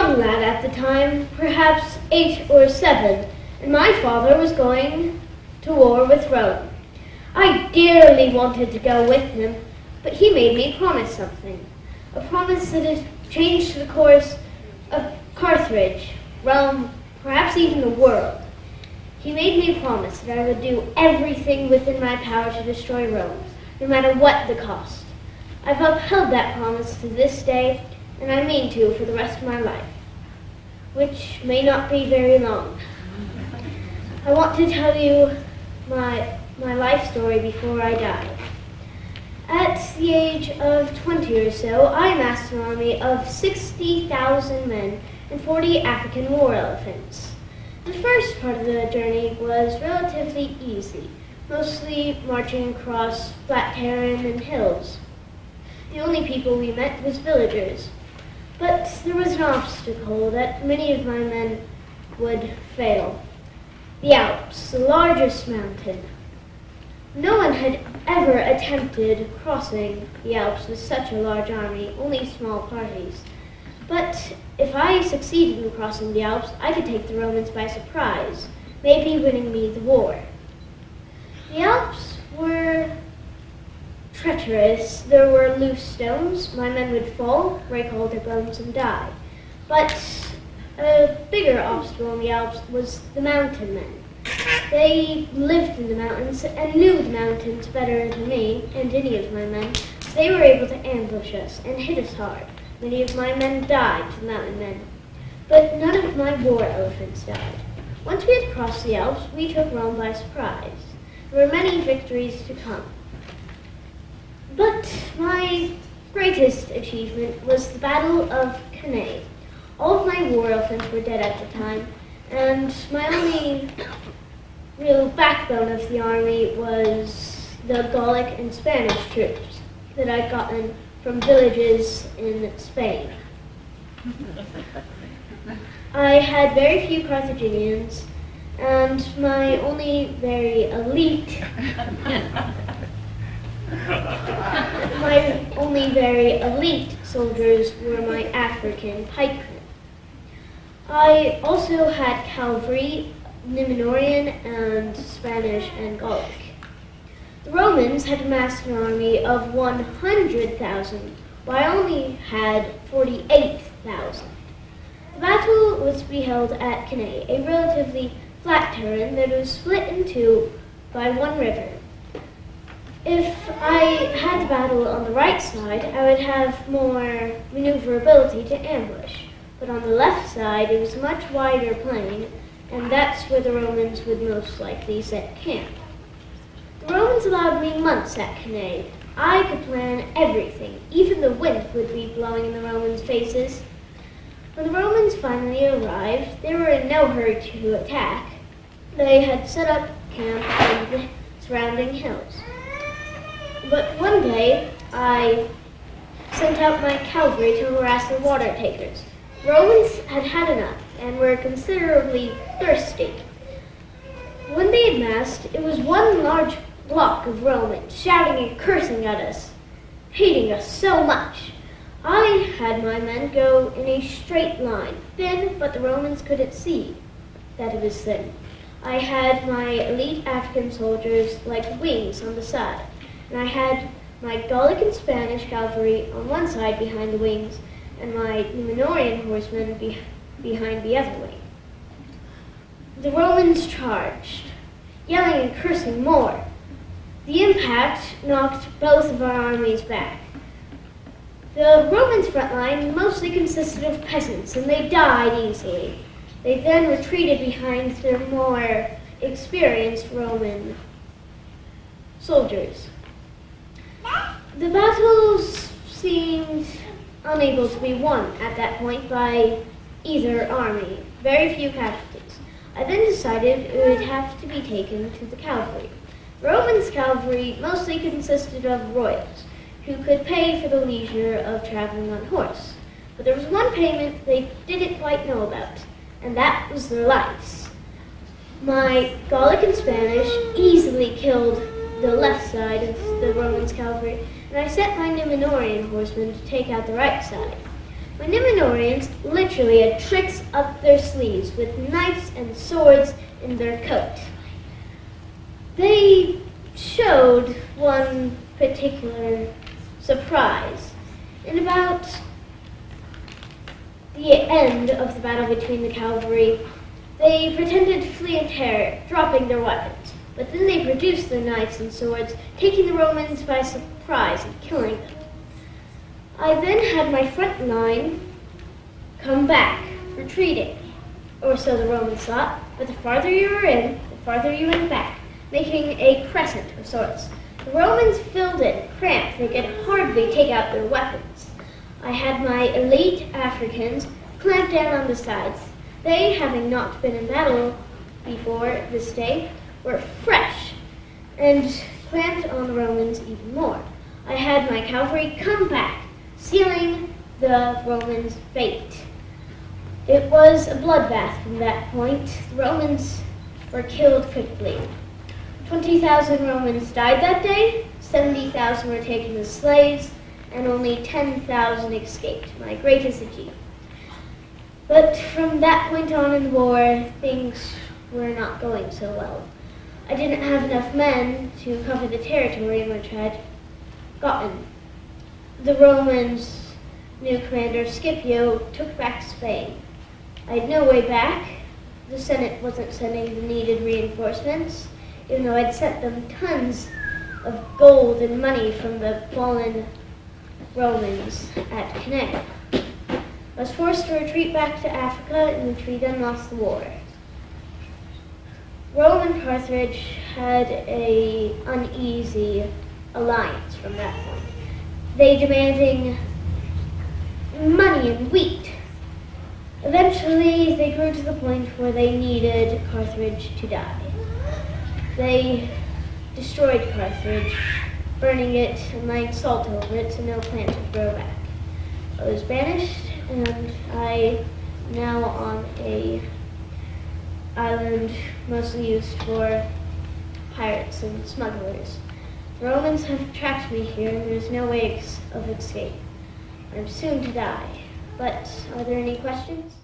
young lad at the time, perhaps 8 or 7, and my father was going to war with Rome. I dearly wanted to go with him, but he made me promise something, a promise that had changed the course of Carthage, Rome, perhaps even the world. He made me promise that I would do everything within my power to destroy Rome, no matter what the cost. I've upheld that promise to this day, and I mean to for the rest of my life, which may not be very long. I want to tell you my life story before I die. At the age of 20 or so, I amassed an army of 60,000 men and 40 African war elephants. The first part of the journey was relatively easy, mostly marching across flat terrain and hills. The only people we met was villagers, but there was an obstacle that many of my men would fail. The Alps, the largest mountain. No one had ever attempted crossing the Alps with such a large army, only small parties. But if I succeeded in crossing the Alps, I could take the Romans by surprise, maybe winning me the war. The Alps were treacherous. There were loose stones. My men would fall, break all their bones, and die. But a bigger obstacle in the Alps was the mountain men. They lived in the mountains and knew the mountains better than me and any of my men, so they were able to ambush us and hit us hard. Many of my men died to the mountain men, but none of my war elephants died. Once we had crossed the Alps, we took Rome by surprise. There were many victories to come. But my greatest achievement was the Battle of Cannae. All of my war elephants were dead at the time, and my only real backbone of the army was the Gallic and Spanish troops that I'd gotten from villages in Spain. I had very few Carthaginians, and my only very elite soldiers were my African pikemen. I also had cavalry, Numenorean, and Spanish and Gallic. The Romans had amassed an army of 100,000, while I only had 48,000. The battle was to be held at Cannae, a relatively flat terrain that was split in two by one river. If I had the battle on the right side, I would have more maneuverability to ambush. But on the left side, it was a much wider plain, and that's where the Romans would most likely set camp. The Romans allowed me months at Cannae. I could plan everything. Even the wind would be blowing in the Romans' faces. When the Romans finally arrived, they were in no hurry to attack. They had set up camp in the surrounding hills. But one day, I sent out my cavalry to harass the water takers. The Romans had had enough and were considerably thirsty. When they had massed, it was one large block of Romans shouting and cursing at us, hating us so much. I had my men go in a straight line, thin, but the Romans couldn't see that it was thin. I had my elite African soldiers like wings on the side, and I had my Gallic and Spanish cavalry on one side behind the wings, and my Numenorean horsemen behind the other wing. The Romans charged, yelling and cursing more. The impact knocked both of our armies back. The Romans' front line mostly consisted of peasants, and they died easily. They then retreated behind their more experienced Roman soldiers. The battles seemed unable to be won at that point by either army. Very few casualties. I then decided it would have to be taken to the cavalry. Romans' cavalry mostly consisted of royals, who could pay for the leisure of traveling on horse. But there was one payment they didn't quite know about, and that was their lives. My Gallic and Spanish easily killed the left side of the Romans' cavalry, and I set my Numenorean horsemen to take out the right side. My Numenorean Numenoreans literally had tricks up their sleeves with knives and swords in their coat. They showed one particular surprise. In about the end of the battle between the cavalry, they pretended to flee in terror, dropping their weapons. But then they produced their knives and swords, taking the Romans by surprise and killing them. I then had my front line come back, retreating, or so the Romans thought, but the farther you were in, the farther you went back, making a crescent of sorts. The Romans filled in, cramped, they could hardly take out their weapons. I had my elite Africans clamped down on the sides. They, having not been in battle before this day, were fresh and clamped on the Romans even more. I had my cavalry come back, sealing the Romans' fate. It was a bloodbath from that point. The Romans were killed quickly. 20,000 Romans died that day, 70,000 were taken as slaves, and only 10,000 escaped, my greatest achievement. But from that point on in the war, things were not going so well. I didn't have enough men to cover the territory which I had gotten. The Romans' new commander, Scipio, took back Spain. I had no way back. The Senate wasn't sending the needed reinforcements, even though I'd sent them tons of gold and money from the fallen Romans at Cannae. I was forced to retreat back to Africa, in which we then lost the war. Rome and Carthage had an uneasy alliance from that point. They demanding money and wheat. Eventually, they grew to the point where they needed Carthage to die. They destroyed Carthage, burning it and laying salt over it so no plant would grow back. I was banished, and I am now on an island mostly used for pirates and smugglers. The Romans have trapped me here, and there's no way of escape. I'm soon to die. But are there any questions?